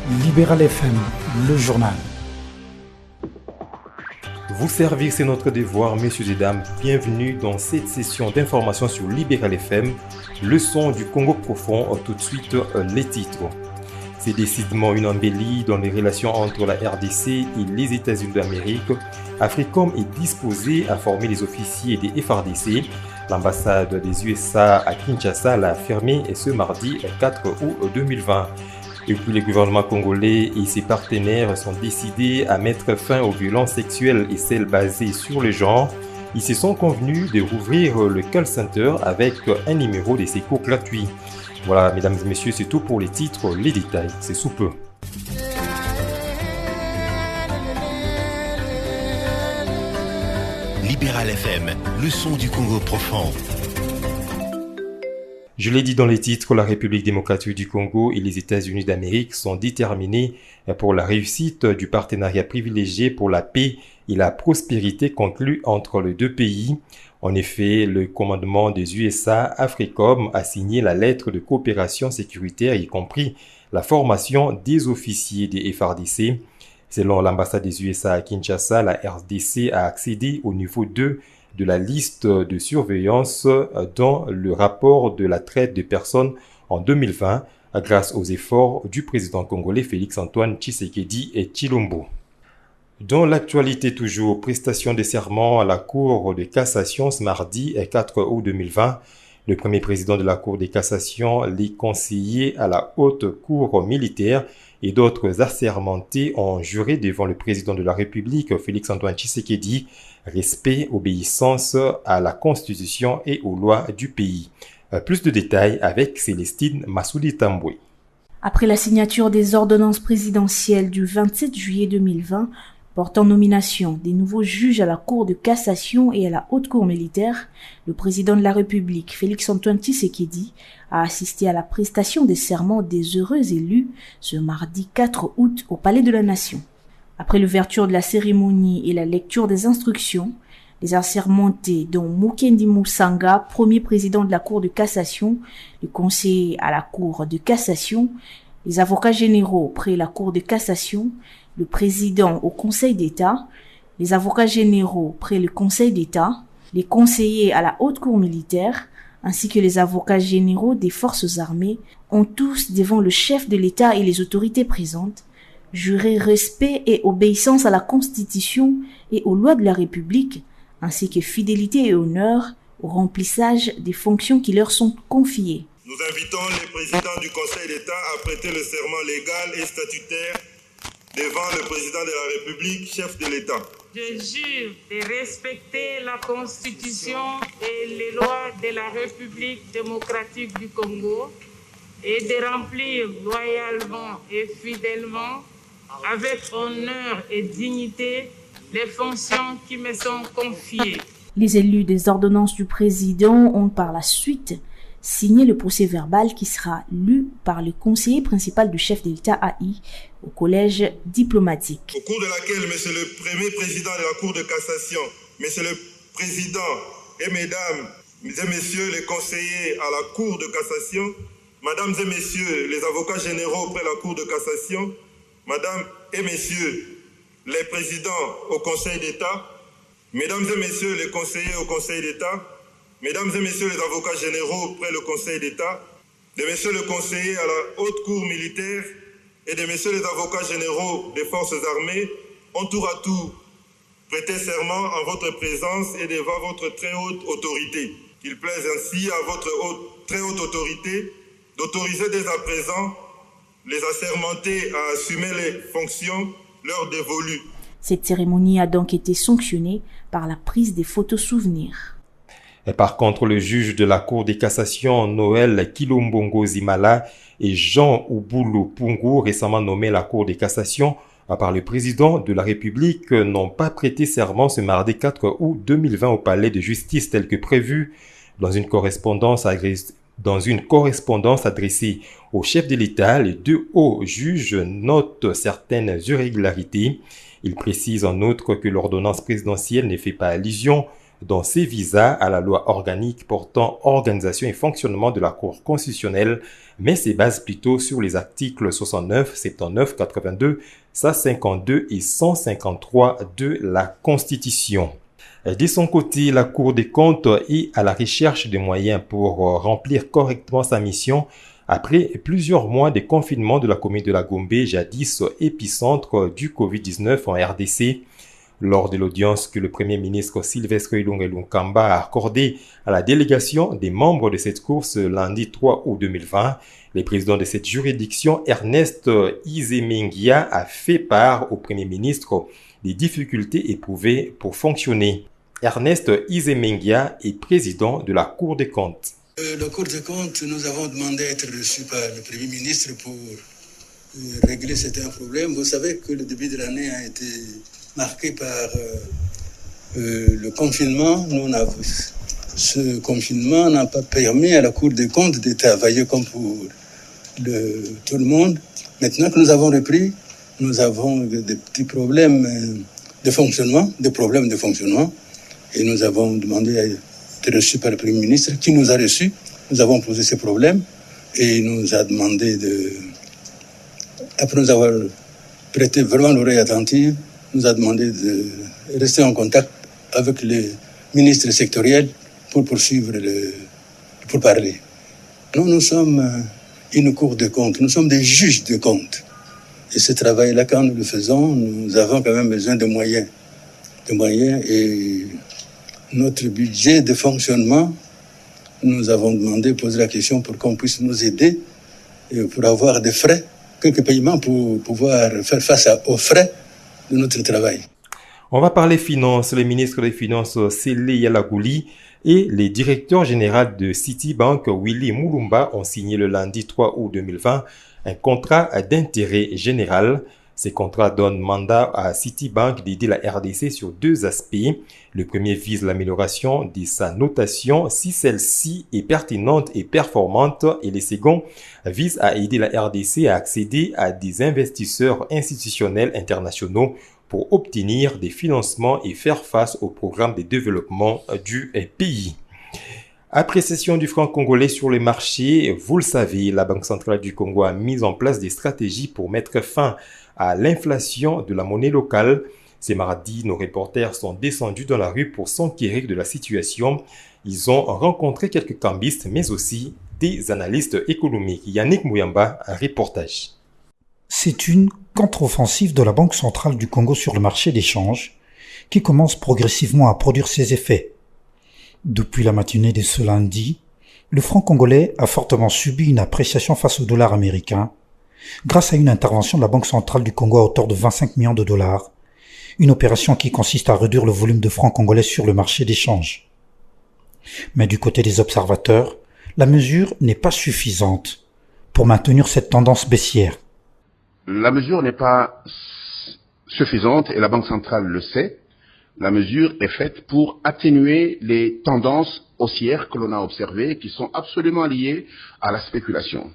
Libéral FM, le journal. Vous servir, c'est notre devoir, messieurs et dames. Bienvenue dans cette session d'information sur Libéral FM, le son du Congo profond. Tout de suite, les titres. C'est décidément une embellie dans les relations entre la RDC et les États-Unis d'Amérique. Africom est disposé à former les officiers des FARDC. L'ambassade des USA à Kinshasa l'a affirmé ce mardi 4 août 2020. Et puis le gouvernement congolais et ses partenaires sont décidés à mettre fin aux violences sexuelles et celles basées sur le genre. Ils se sont convenus de rouvrir le call center avec un numéro de secours gratuit. Voilà, mesdames et messieurs, c'est tout pour les titres. Les détails, c'est sous peu. Libéral FM, le son du Congo profond. Je l'ai dit dans les titres, la République démocratique du Congo et les États-Unis d'Amérique sont déterminés pour la réussite du partenariat privilégié pour la paix et la prospérité conclu entre les deux pays. En effet, le commandement des USA Africom a signé la lettre de coopération sécuritaire, y compris la formation des officiers des FARDC. Selon l'ambassade des USA à Kinshasa, la RDC a accédé au niveau 2 de la liste de surveillance dans le rapport de la traite de personnes en 2020 grâce aux efforts du président congolais Félix-Antoine Tshisekedi et Tshilombo. Dans l'actualité toujours, prestation de serment à la Cour de cassation ce mardi 4 août 2020. Le premier président de la Cour de cassation, les conseillers à la haute cour militaire et d'autres assermentés ont juré devant le président de la République, Félix-Antoine Tshisekedi, respect, obéissance à la Constitution et aux lois du pays. Plus de détails avec Célestine Massoudi Tamboué. Après la signature des ordonnances présidentielles du 27 juillet 2020, portant nomination des nouveaux juges à la Cour de cassation et à la Haute Cour militaire, le président de la République, Félix-Antoine Tshisekedi, a assisté à la prestation des serments des heureux élus ce mardi 4 août au Palais de la Nation. Après l'ouverture de la cérémonie et la lecture des instructions, les assermentés, dont Mukendi Musanga, premier président de la Cour de cassation, le conseiller à la Cour de cassation, les avocats généraux près la Cour de cassation, le président au Conseil d'État, les avocats généraux près le Conseil d'État, les conseillers à la Haute Cour militaire, ainsi que les avocats généraux des forces armées, ont tous, devant le chef de l'État et les autorités présentes, juré respect et obéissance à la Constitution et aux lois de la République, ainsi que fidélité et honneur au remplissage des fonctions qui leur sont confiées. Nous invitons les présidents du Conseil d'État à prêter le serment légal et statutaire devant le président de la République, chef de l'État. Je jure de respecter la Constitution et les lois de la République démocratique du Congo et de remplir loyalement et fidèlement, avec honneur et dignité, les fonctions qui me sont confiées. Les élus des ordonnances du président ont par la suite signé le procès-verbal qui sera lu par le conseiller principal du chef de l'État AI au collège diplomatique. Au cours de laquelle, Monsieur le Premier Président de la Cour de cassation, Monsieur le Président et Mesdames et Messieurs les conseillers à la Cour de cassation, Mesdames et Messieurs les avocats généraux près la Cour de cassation, Mesdames et Messieurs les présidents au Conseil d'État, Mesdames et Messieurs les conseillers au Conseil d'État, Mesdames et Messieurs les avocats généraux près le Conseil d'État, de Messieurs les conseillers à la Haute Cour militaire et de Messieurs les avocats généraux des forces armées, ont tour à tour prêté serment en votre présence et devant votre très haute autorité. Qu'il plaise ainsi à votre très haute autorité d'autoriser dès à présent les assermentés à assumer les fonctions leur dévolues. Cette cérémonie a donc été sanctionnée par la prise des photos souvenirs. Et par contre, le juge de la Cour de cassation, Noël Kilombongo Zimala et Jean Ouboulou Pungu, récemment nommés à la Cour de cassation par le président de la République, n'ont pas prêté serment ce mardi 4 août 2020 au palais de justice tel que prévu dans une correspondance adressée au chef de l'État. Les deux hauts juges notent certaines irrégularités. Ils précisent en outre que l'ordonnance présidentielle ne fait pas allusion dans ses visas à la loi organique portant organisation et fonctionnement de la Cour constitutionnelle, mais se base plutôt sur les articles 69, 79, 82, 152 et 153 de la Constitution. De son côté, la Cour des comptes est à la recherche de moyens pour remplir correctement sa mission après plusieurs mois de confinement de la commune de la Gombe, jadis épicentre du Covid-19 en RDC. Lors de l'audience que le Premier ministre Sylvestre Ilunga Lunkamba a accordée à la délégation des membres de cette cour ce lundi 3 août 2020, le président de cette juridiction, Ernest Izemengia, a fait part au Premier ministre des difficultés éprouvées pour fonctionner. Ernest Izemengia est président de la Cour des comptes. La Cour des comptes, nous avons demandé à être reçus par le Premier ministre pour régler certains problèmes. Vous savez que le début de l'année a été marqué par le confinement. Ce confinement n'a pas permis à la Cour des comptes de travailler comme pour tout le monde. Maintenant que nous avons repris, nous avons des petits problèmes de fonctionnement, et nous avons demandé à être reçus par le Premier ministre qui nous a reçus. Nous avons posé ces problèmes et il nous a demandé après nous avoir prêté vraiment l'oreille attentive, nous a demandé de rester en contact avec les ministres sectoriels pour poursuivre pour parler. Nous sommes une cour de comptes, nous sommes des juges de comptes. Et ce travail-là, quand nous le faisons, nous avons quand même besoin de moyens. Et notre budget de fonctionnement, nous avons demandé, posé la question pour qu'on puisse nous aider et pour avoir des frais, quelques paiements pour pouvoir faire face aux frais de notre travail. On va parler finances. Le ministre des Finances, Sélé Yalagouli, et les directeurs généraux de Citibank, Willy Moulumba, ont signé le lundi 3 août 2020 un contrat d'intérêt général. Ces contrats donnent mandat à Citibank d'aider la RDC sur deux aspects. Le premier vise l'amélioration de sa notation si celle-ci est pertinente et performante, et le second vise à aider la RDC à accéder à des investisseurs institutionnels internationaux pour obtenir des financements et faire face au programme de développement du pays. Appréciation du franc congolais sur les marchés. Vous le savez, la Banque centrale du Congo a mis en place des stratégies pour mettre fin à l'inflation de la monnaie locale. Ce mardi, nos reporters sont descendus dans la rue pour s'enquérir de la situation. Ils ont rencontré quelques cambistes, mais aussi des analystes économiques. Yannick Mouyamba, un reportage. C'est une contre-offensive de la Banque centrale du Congo sur le marché des changes qui commence progressivement à produire ses effets. Depuis la matinée de ce lundi, le franc congolais a fortement subi une appréciation face au dollar américain grâce à une intervention de la Banque centrale du Congo à hauteur de 25 millions de dollars, une opération qui consiste à réduire le volume de francs congolais sur le marché des changes. Mais du côté des observateurs, la mesure n'est pas suffisante pour maintenir cette tendance baissière. La mesure n'est pas suffisante et la Banque centrale le sait. La mesure est faite pour atténuer les tendances haussières que l'on a observées qui sont absolument liées à la spéculation.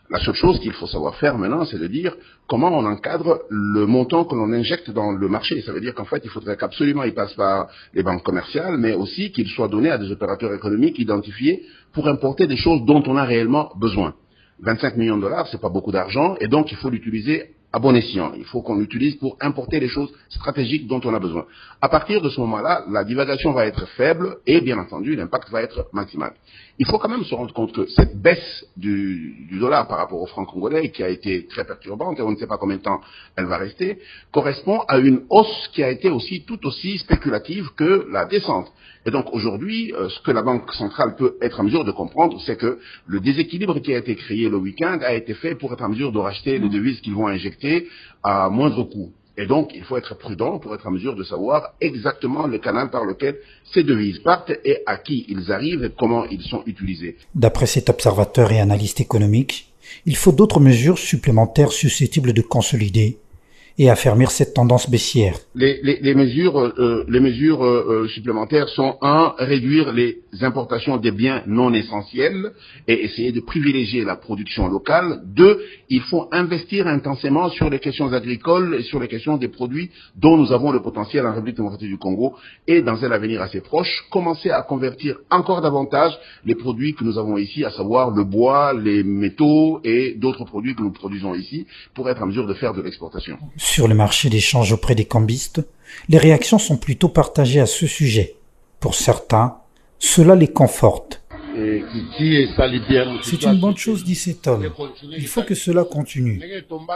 La seule chose qu'il faut savoir faire maintenant, c'est de dire comment on encadre le montant que l'on injecte dans le marché. Ça veut dire qu'en fait, il faudrait qu'absolument il passe par les banques commerciales, mais aussi qu'il soit donné à des opérateurs économiques identifiés pour importer des choses dont on a réellement besoin. 25 millions de dollars, c'est pas beaucoup d'argent, et donc il faut l'utiliser à bon escient. Il faut qu'on l'utilise pour importer les choses stratégiques dont on a besoin. À partir de ce moment-là, la divagation va être faible et, bien entendu, l'impact va être maximal. Il faut quand même se rendre compte que cette baisse du dollar par rapport au franc congolais, qui a été très perturbante, et on ne sait pas combien de temps elle va rester, correspond à une hausse qui a été aussi tout aussi spéculative que la descente. Et donc aujourd'hui, ce que la Banque centrale peut être en mesure de comprendre, c'est que le déséquilibre qui a été créé le week-end a été fait pour être en mesure de racheter les devises qu'ils vont injecter à moindre coût. Et donc, il faut être prudent pour être en mesure de savoir exactement le canal par lequel ces devises partent et à qui ils arrivent et comment ils sont utilisés. D'après cet observateur et analyste économique, il faut d'autres mesures supplémentaires susceptibles de consolider et affermir cette tendance baissière. Les mesures supplémentaires sont réduire les importations des biens non essentiels et essayer de privilégier la production locale. 2, il faut investir intensément sur les questions agricoles et sur les questions des produits dont nous avons le potentiel en République démocratique du Congo et dans un avenir assez proche, commencer à convertir encore davantage les produits que nous avons ici, à savoir le bois, les métaux et d'autres produits que nous produisons ici pour être en mesure de faire de l'exportation. Sur le marché d'échange auprès des cambistes, les réactions sont plutôt partagées à ce sujet. Pour certains, cela les conforte. C'est une bonne chose, dit cet homme. Il faut que cela continue.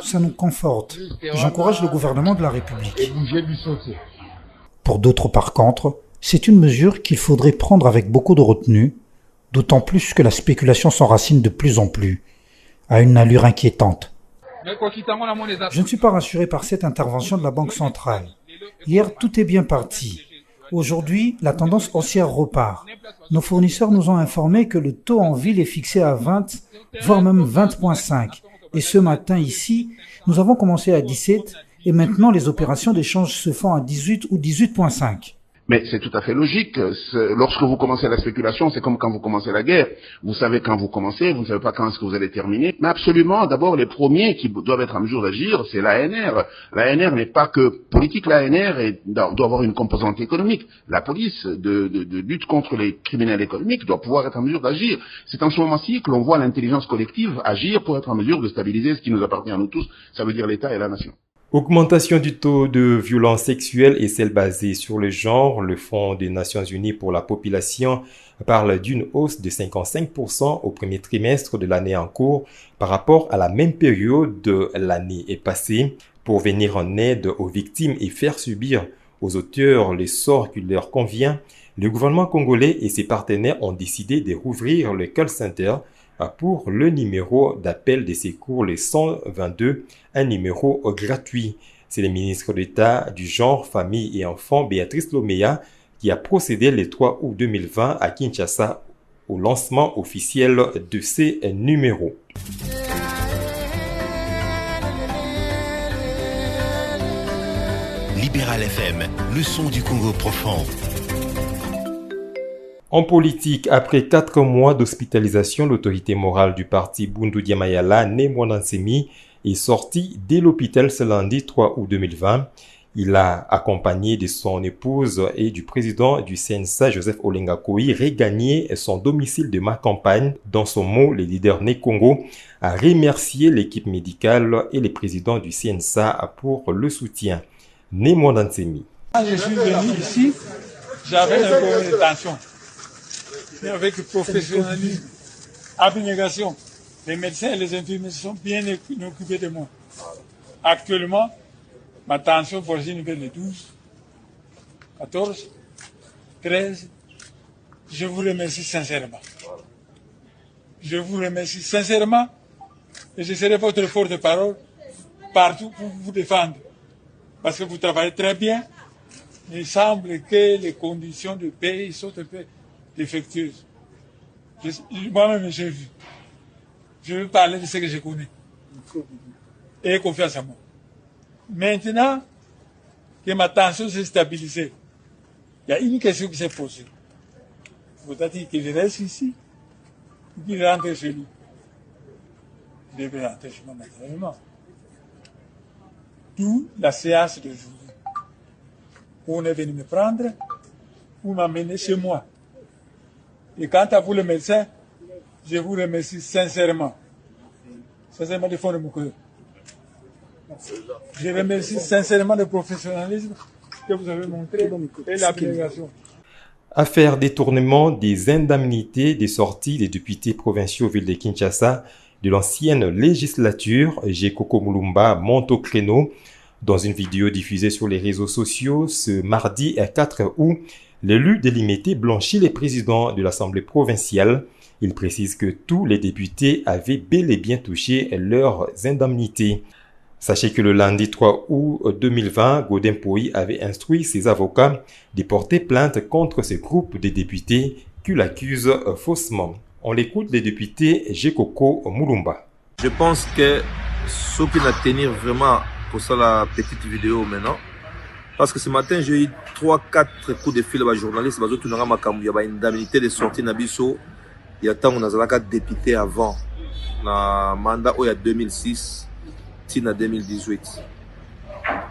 Ça nous conforte. J'encourage le gouvernement de la République. Pour d'autres, par contre, c'est une mesure qu'il faudrait prendre avec beaucoup de retenue, d'autant plus que la spéculation s'enracine de plus en plus, à une allure inquiétante. Je ne suis pas rassuré par cette intervention de la Banque centrale. Hier, tout est bien parti. Aujourd'hui, la tendance haussière repart. Nos fournisseurs nous ont informé que le taux en ville est fixé à 20, voire même 20,5. Et ce matin ici, nous avons commencé à 17 et maintenant les opérations d'échange se font à 18 ou 18,5. Mais c'est tout à fait logique. Lorsque vous commencez la spéculation, c'est comme quand vous commencez la guerre. Vous savez quand vous commencez, vous ne savez pas quand est-ce que vous allez terminer. Mais absolument, d'abord, les premiers qui doivent être en mesure d'agir, c'est l'ANR. L'ANR n'est pas que politique, l'ANR doit avoir une composante économique. La police de lutte contre les criminels économiques doit pouvoir être en mesure d'agir. C'est en ce moment-ci que l'on voit l'intelligence collective agir pour être en mesure de stabiliser ce qui nous appartient à nous tous. Ça veut dire l'État et la nation. Augmentation du taux de violence sexuelle et celle basée sur le genre. Le Fonds des Nations Unies pour la population parle d'une hausse de 55% au premier trimestre de l'année en cours par rapport à la même période de l'année passée. Pour venir en aide aux victimes et faire subir aux auteurs le sort qui leur convient, le gouvernement congolais et ses partenaires ont décidé de rouvrir le call center pour le numéro d'appel de secours, le 122, un numéro gratuit. C'est le ministre d'État du genre, famille et enfants, Béatrice Loméa, qui a procédé le 3 août 2020 à Kinshasa au lancement officiel de ces numéros. Libéral FM, le son du Congo profond. En politique, après 4 mois d'hospitalisation, l'autorité morale du parti Bundu Diamayala, Némona Nsemi, est sorti dès l'hôpital ce lundi 3 août 2020. Il a, accompagné de son épouse et du président du CNSA, Joseph Olenga Koyi, regagné son domicile de Macampagne. Dans son mot, le leader Né Congo a remercié l'équipe médicale et les présidents du CNSA pour le soutien. Némona Nsemi. Je suis venu ici, j'avais un peu de tension. Mais avec professionnalisme, abnégation, les médecins et les infirmiers sont bien occupés de moi. Actuellement, ma tension pour une de 12, 14, 13. Je vous remercie sincèrement. Je vous remercie sincèrement et je serai votre porte-parole partout pour vous défendre. Parce que vous travaillez très bien. Il semble que les conditions de paix sont un peu défectueuse. Moi-même, j'ai vu. Je veux parler de ce que je connais. Et confiance en moi. Maintenant que ma tension s'est stabilisée, il y a une question qui s'est posée. Faut-il que je reste ici ou qu'il rentre chez lui? Je vais rentrer chez moi naturellement. D'où la séance de journée. On est venu me prendre ou m'amener chez moi. Et quant à vous, le médecin, je vous remercie sincèrement. Sincèrement du fond de mon cœur. Je remercie sincèrement le professionnalisme que vous avez montré et l'abnégation. Affaire détournement des indemnités des sorties des députés provinciaux ville de Kinshasa de l'ancienne législature, Jekoko Mulumba monte au créneau. Dans une vidéo diffusée sur les réseaux sociaux ce mardi 4 août, l'élu délimité blanchit les présidents de l'Assemblée provinciale. Il précise que tous les députés avaient bel et bien touché leurs indemnités. Sachez que le lundi 3 août 2020, Godin Poyi avait instruit ses avocats de porter plainte contre ce groupe de députés qui l'accusent faussement. On l'écoute, les députés Jekoko Mulumba. Je pense que ce qui va tenir vraiment pour ça la petite vidéo maintenant. Parce que ce matin, j'ai eu 3-4 coups de fil de journalistes. Il y a une indemnité de sortie Nabiso. Il y a tant on a député avant. Na mandat il y a 2006, tina 2018.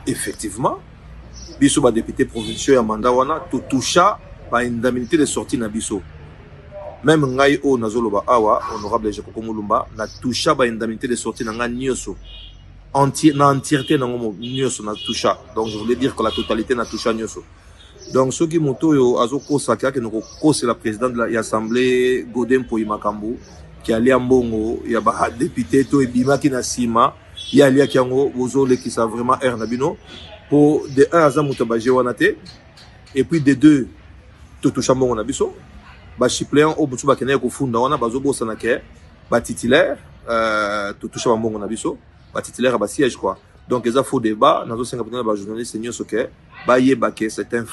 Effectivement, biso ba député provincial ya mandat wana to toucha ba indemnité de sortie na biso. Même ngai o nazoloba awa honorable Jekoko Mulumba na toucha ba indemnité de sortie na nga nyoso. Entièreté na ngomo nyoso na toucha. Donc je voulais dire que la totalité na toucha nyoso. Donc ce qui moto yo azoko saka que nous c'est la présidente de l'Assemblée Godin Poyimakambu qui allait en Bongo, il y a des députés to ebima qui na sima, il y a liya kiango bozole qui sa vraiment air nabino pour de 1 à 1 mutabaje wanate et puis de 2 to toucha mbongo na biso ba suppléant au butu ba kenya ko funda wana bazobo sanake ba titulaire to toucha mbongo na biso ba titulaire ba siège quoi. Donc les faux débat nazo 50 ba journaliste senior soke ba yeba que c'est un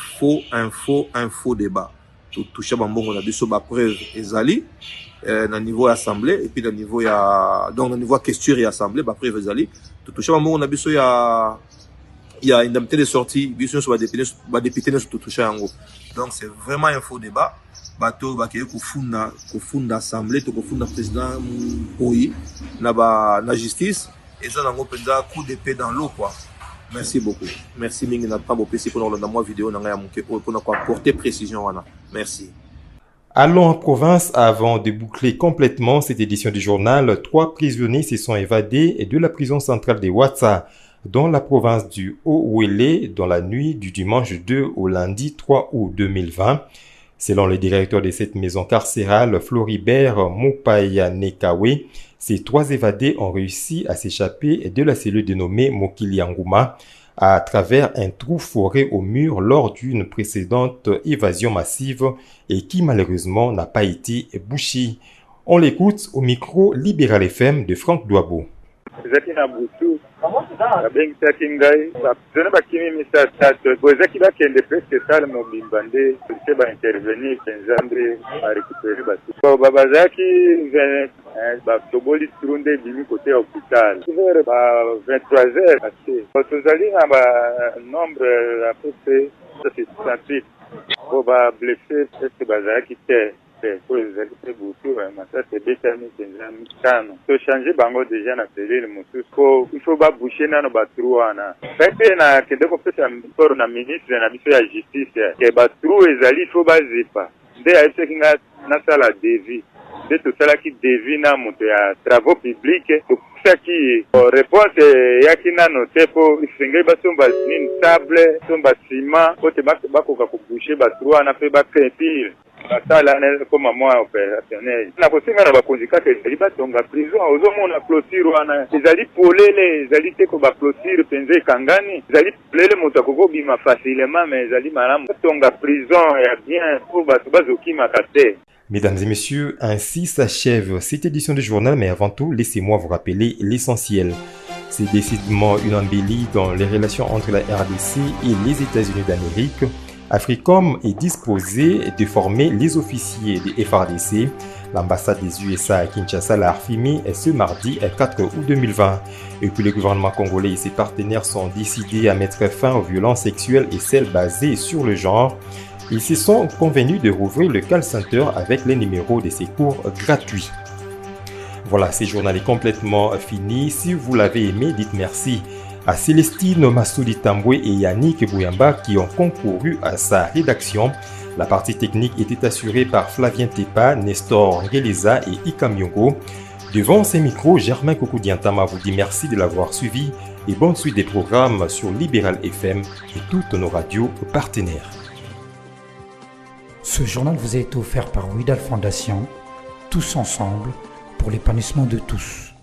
faux débat. To toucha mbongo na biso ba preuve ezali na niveau assemblée et puis na niveau ya donc na niveau question et assemblée ba preuve ezali to toucha mbongo na biso ya une indemnité de sortie biso so ba député no to toucha yango. Donc c'est vraiment un faux débat. Bato ba ke ko funda assemblée to ko funda président Poyi na justice et ça nango penza coup d'épée dans l'eau quoi. Merci beaucoup. Merci mingi na pambo pesi pour dans moi vidéo na ya muke pour na apporter précision wana. Merci. Allons en province avant de boucler complètement cette édition du journal. 3 prisonniers se sont évadés de la prison centrale de Ouatsa dans la province du Haut-Ouélé dans la nuit du dimanche 2 au lundi 3 août 2020. Selon le directeur de cette maison carcérale, Floribert Mupayanekawe, ces 3 évadés ont réussi à s'échapper de la cellule dénommée Mokilianguma à travers un trou foré au mur lors d'une précédente évasion massive et qui malheureusement n'a pas été bouchée. On l'écoute au micro Libéral FM de Franck Douabo. Abengitaki ngai bazana bakimi misa tato bozaki bakende presque sale mobimba nde se ba intervenir penzambre a récupérer batu babazaki batoboli turunde bimi côté hôpital vers ba 23h passé tozali na ba nombre à peu près de 68 ba blessé presque bazaki te pour les équipes beaucoup mais ça c'est déterminé tano to changer bango déjà na cellule musuko il faut ba boucher na no ba trou ana pepe na kende ko pesa pour na ministre na biso ya justice ke ba trou ezali faut ba zipa nde aise kinga na sala devis de tout ça qui devis na moto ya travaux publics to ça qui réponse ya kina noté pour singai ba somba ni sable somba ciment ko te ba ko boucher ba trou ana pe ba peinture basala comme moi opérationnel na kosinga na bakonzika ke ezali batonga prison ozomona clôture wana ezali polele ezali te ko ba clôture penze kangani ezali polele moto akobima facilement mais ezali malamu tonga prison ya bien pour bato bazokima kate. Mesdames et messieurs, ainsi s'achève cette édition du journal, mais avant tout, laissez-moi vous rappeler l'essentiel. C'est décidément une embellie dans les relations entre la RDC et les États-Unis d'Amérique. Africom est disposé de former les officiers des FARDC. L'ambassade des USA à Kinshasa l'a affirmé ce mardi 4 août 2020. Et puis le gouvernement congolais et ses partenaires sont décidés à mettre fin aux violences sexuelles et celles basées sur le genre. Ils se sont convenus de rouvrir le call center avec les numéros de secours gratuits. Voilà, ce journal est complètement fini. Si vous l'avez aimé, dites merci à Célestine Massoudi Tamboué et Yannick Bouyamba qui ont concouru à sa rédaction. La partie technique était assurée par Flavien Tepa, Nestor Ngeleza et Ika Myongo. Devant ces micros, Germain Koukoudiantama vous dit merci de l'avoir suivi et bonne suite des programmes sur Libéral FM et toutes nos radios partenaires. Ce journal vous a été offert par Widal Fondation, tous ensemble pour l'épanouissement de tous.